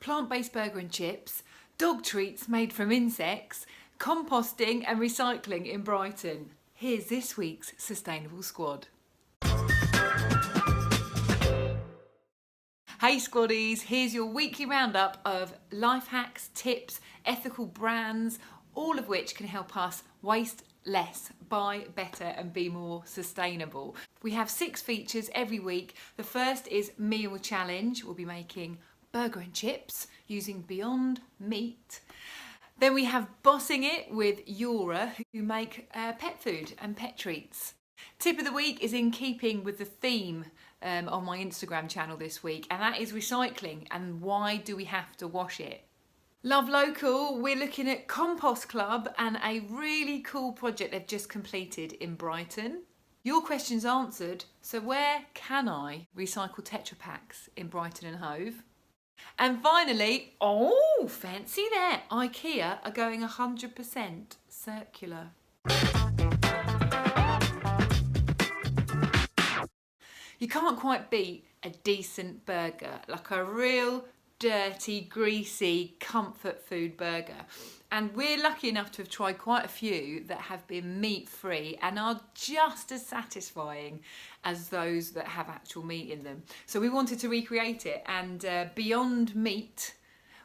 plant-based burger and chips, dog treats made from insects, composting and recycling in Brighton. Here's this week's Sustainable Squad. Hey Squaddies, here's your weekly roundup of life hacks, tips, ethical brands, all of which can help us waste less, buy better and be more sustainable. We have 6 features every week. The first is Meal Challenge. We'll be making burger and chips using Beyond Meat. Then we have Bossing It with Yora, who make pet food and pet treats. Tip of the week is in keeping with the theme on my Instagram channel this week, and that is recycling and why do we have to wash it. Love Local, we're looking at Compost Club and a really cool project they've just completed in Brighton. Your question's answered, so where can I recycle TetraPaks in Brighton and Hove? And finally, oh fancy that, Ikea are going 100% circular. You can't quite beat a decent burger, like a real dirty, greasy, comfort food burger. And we're lucky enough to have tried quite a few that have been meat-free and are just as satisfying as those that have actual meat in them. So we wanted to recreate it, and Beyond Meat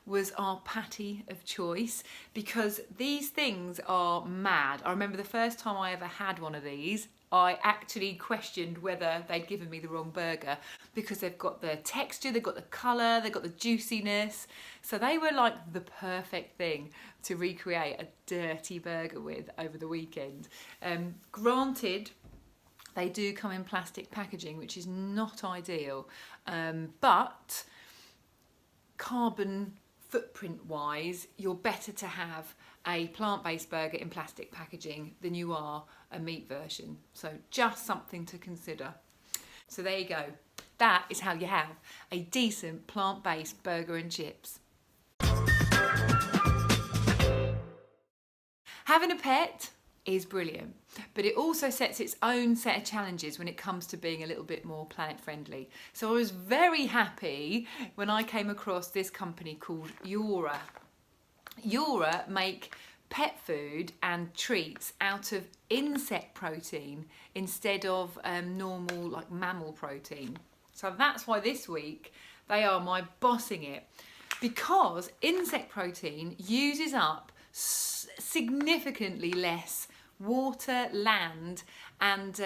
was our patty of choice because these things are mad. I remember the first time I ever had one of these, I actually questioned whether they'd given me the wrong burger because they've got the texture, they've got the colour, they've got the juiciness. So they were like the perfect thing to recreate a dirty burger with over the weekend. Granted, they do come in plastic packaging, which is not ideal, but carbon footprint wise, you're better to have a plant-based burger in plastic packaging than you are a meat version. So just something to consider. So there you go. That is how you have a decent plant-based burger and chips. Having a pet is brilliant, but it also sets its own set of challenges when it comes to being a little bit more planet friendly. So I was very happy when I came across this company called Yora. Yora make pet food and treats out of insect protein instead of normal like mammal protein. So that's why this week they are my bossing it, because insect protein uses up significantly less water, land, and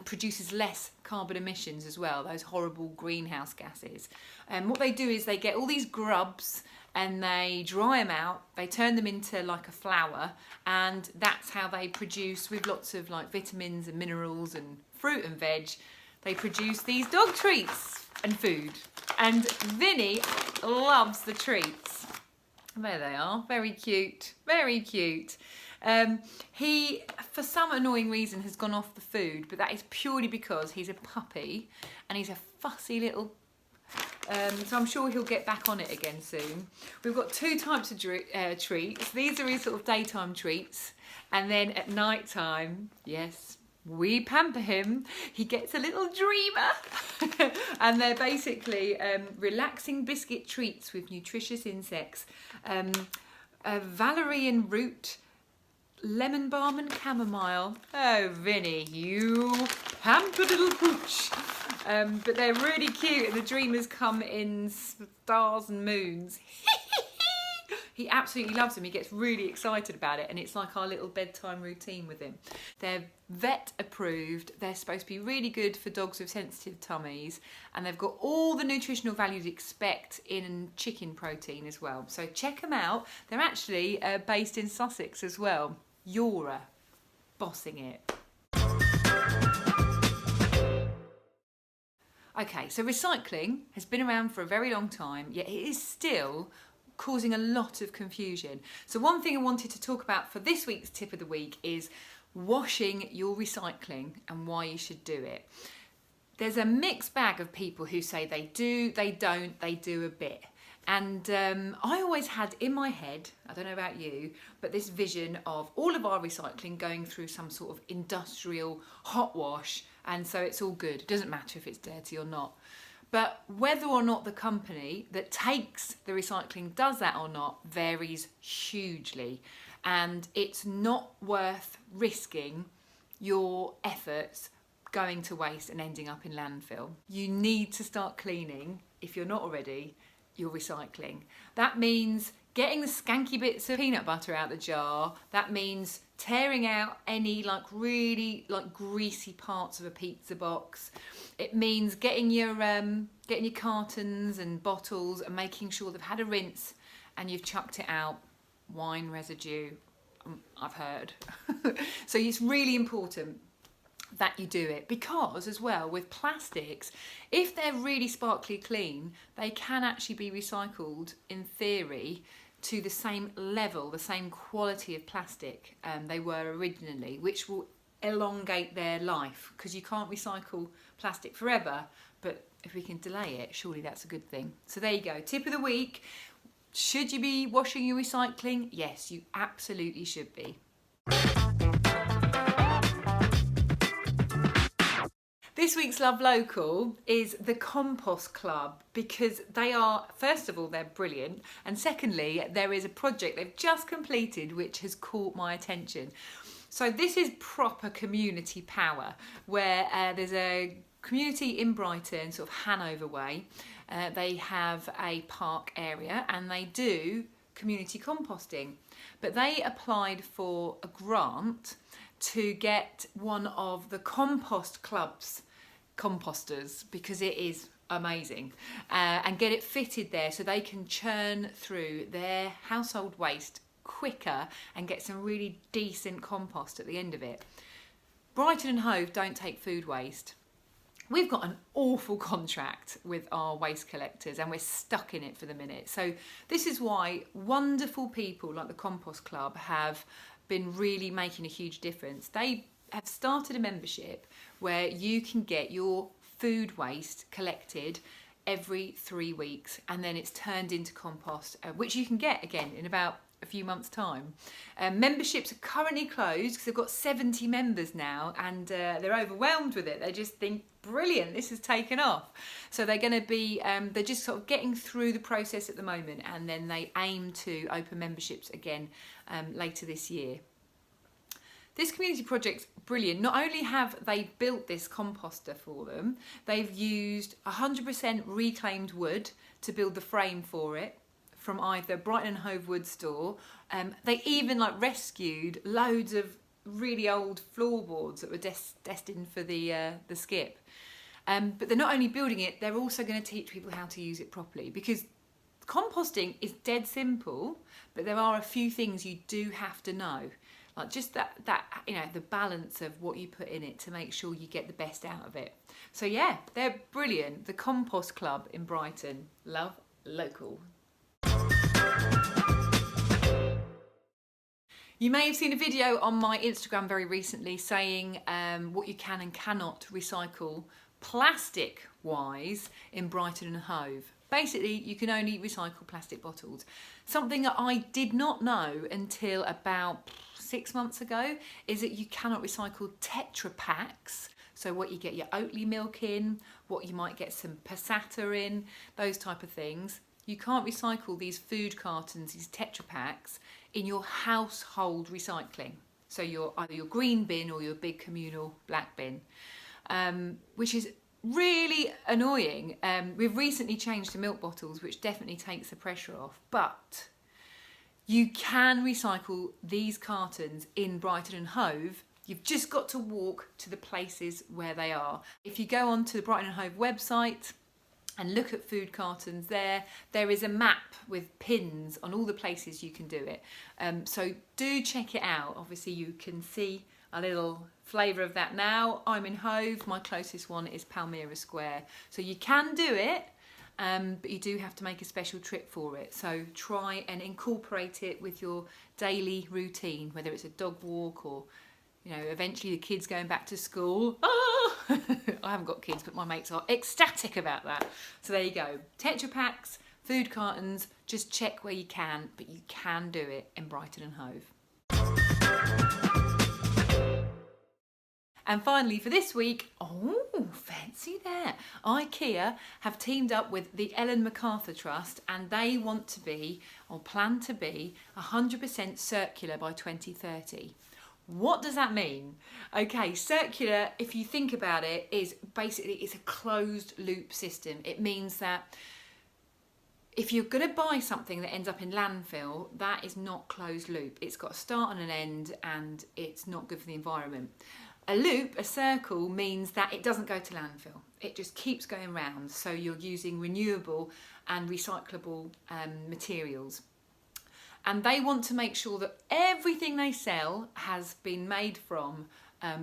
produces less carbon emissions as well, those horrible greenhouse gases. And what they do is they get all these grubs and they dry them out, they turn them into like a flour, and that's how they produce, with lots of like vitamins and minerals and fruit and veg, they produce these dog treats and food. And Vinny loves the treats. There they are, very cute, very cute. He, for some annoying reason, has gone off the food, but that is purely because he's a puppy and he's a fussy little, so I'm sure he'll get back on it again soon. We've got 2 types of treats. These are his sort of daytime treats, and then at night time, yes, we pamper him. He gets a little dreamer. And they're basically relaxing biscuit treats with nutritious insects. Valerian root, lemon balm and chamomile. Oh, Vinny, you pampered little pooch. But they're really cute, and the dreamers come in stars and moons. He absolutely loves them. He gets really excited about it, and it's like our little bedtime routine with him. They're vet approved. They're supposed to be really good for dogs with sensitive tummies, and they've got all the nutritional value you'd expect in chicken protein as well. So check them out. They're actually based in Sussex as well. Yora, bossing it. Okay, so recycling has been around for a very long time, yet it is still causing a lot of confusion. So one thing I wanted to talk about for this week's tip of the week is washing your recycling and why you should do it. There's a mixed bag of people who say they do, they don't, they do a bit. And I always had in my head, I don't know about you, but this vision of all of our recycling going through some sort of industrial hot wash, and so it's all good. It doesn't matter if it's dirty or not. But whether or not the company that takes the recycling does that or not varies hugely. And it's not worth risking your efforts going to waste and ending up in landfill. You need to start cleaning, if you're not already, your recycling. That means getting the skanky bits of peanut butter out the jar. That means tearing out any really greasy parts of a pizza box. It means getting your cartons and bottles and making sure they've had a rinse and you've chucked it out. Wine residue, I've heard. So it's really important that you do it, because as well with plastics, if they're really sparkly clean, they can actually be recycled in theory to the same level, the same quality of plastic they were originally, which will elongate their life, because you can't recycle plastic forever, but if we can delay it, surely that's a good thing. So there you go, tip of the week. Should you be washing your recycling? Yes, you absolutely should be. This week's Love Local is the Compost Club, because they are, first of all, they're brilliant, and secondly, there is a project they've just completed which has caught my attention. So this is proper community power, where there's a community in Brighton, sort of Hanover way. They have a park area and they do community composting, but they applied for a grant to get one of the compost club's composters, because it is amazing, and get it fitted there so they can churn through their household waste quicker and get some really decent compost at the end of it. Brighton and Hove don't take food waste. We've got an awful contract with our waste collectors and we're stuck in it for the minute. So this is why wonderful people like the Compost Club have been really making a huge difference. They have started a membership where you can get your food waste collected every 3 weeks, and then it's turned into compost, which you can get again in about a few months' time. Memberships are currently closed because they've got 70 members now, and they're overwhelmed with it. They just think, brilliant, this has taken off. So they're going to be, they're just sort of getting through the process at the moment, and then they aim to open memberships again later this year. This community project's brilliant. Not only have they built this composter for them, they've used 100% reclaimed wood to build the frame for it from either Brighton and Hove Wood store. They even rescued loads of really old floorboards that were destined for the skip. But they're not only building it, they're also going to teach people how to use it properly, because composting is dead simple, but there are a few things you do have to know. Like just that the balance of what you put in it to make sure you get the best out of it. So yeah, they're brilliant. The Compost Club in Brighton. Love Local. You may have seen a video on my Instagram very recently saying what you can and cannot recycle plastic-wise in Brighton and Hove. Basically, you can only recycle plastic bottles. Something that I did not know until about 6 months ago is that you cannot recycle TetraPaks. So what you get your Oatly milk in, what you might get some passata in, those type of things. You can't recycle these food cartons, these TetraPaks, in your household recycling. So either your green bin or your big communal black bin, which is really annoying. We've recently changed to milk bottles, which definitely takes the pressure off, but you can recycle these cartons in Brighton and Hove. You've just got to walk to the places where they are. If you go onto the Brighton and Hove website and look at food cartons there is a map with pins on all the places you can do it. So do check it out. Obviously you can see a little flavour of that now. I'm in Hove, my closest one is Palmyra Square. So you can do it, but you do have to make a special trip for it. So try and incorporate it with your daily routine, whether it's a dog walk or, eventually the kids going back to school. Oh! I haven't got kids, but my mates are ecstatic about that. So there you go. TetraPaks, food cartons, just check where you can, but you can do it in Brighton and Hove. And finally for this week, fancy that. Ikea have teamed up with the Ellen MacArthur Trust, and they want to be, or plan to be, 100% circular by 2030. What does that mean? Okay, circular, if you think about it, is basically, it's a closed loop system. It means that if you're going to buy something that ends up in landfill, that is not closed loop. It's got a start and an end, and it's not good for the environment. A loop, a circle, means that it doesn't go to landfill. It just keeps going round. So you're using renewable and recyclable materials. And they want to make sure that everything they sell has been made from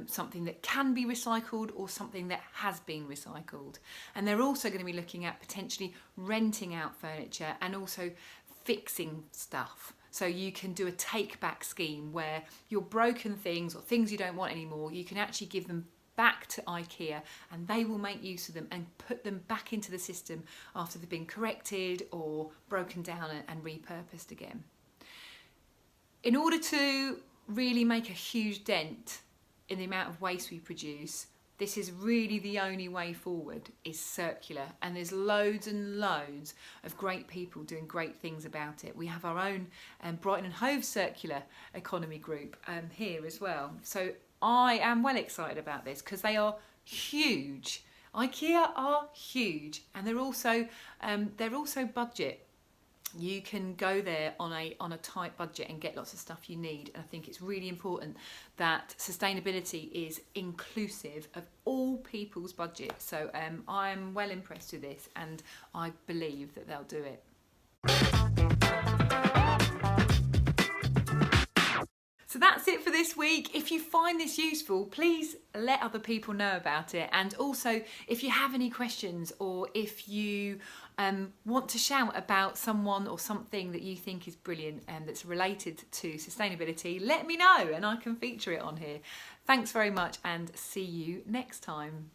something that can be recycled or something that has been recycled. And they're also going to be looking at potentially renting out furniture and also fixing stuff. So you can do a take-back scheme where your broken things or things you don't want anymore, you can actually give them back to Ikea, and they will make use of them and put them back into the system after they've been corrected or broken down and repurposed again. In order to really make a huge dent in the amount of waste we produce, this is really the only way forward, is circular. And there's loads and loads of great people doing great things about it. We have our own Brighton and Hove Circular Economy Group here as well. So I am well excited about this because they are huge. Ikea are huge, and they're also budget. You can go there on a tight budget and get lots of stuff you need. And I think it's really important that sustainability is inclusive of all people's budgets. So I'm well impressed with this, and I believe that they'll do it. So that's it for this week. If you find this useful, please let other people know about it. And also, if you have any questions, or if you want to shout about someone or something that you think is brilliant and that's related to sustainability, let me know and I can feature it on here. Thanks very much, and see you next time.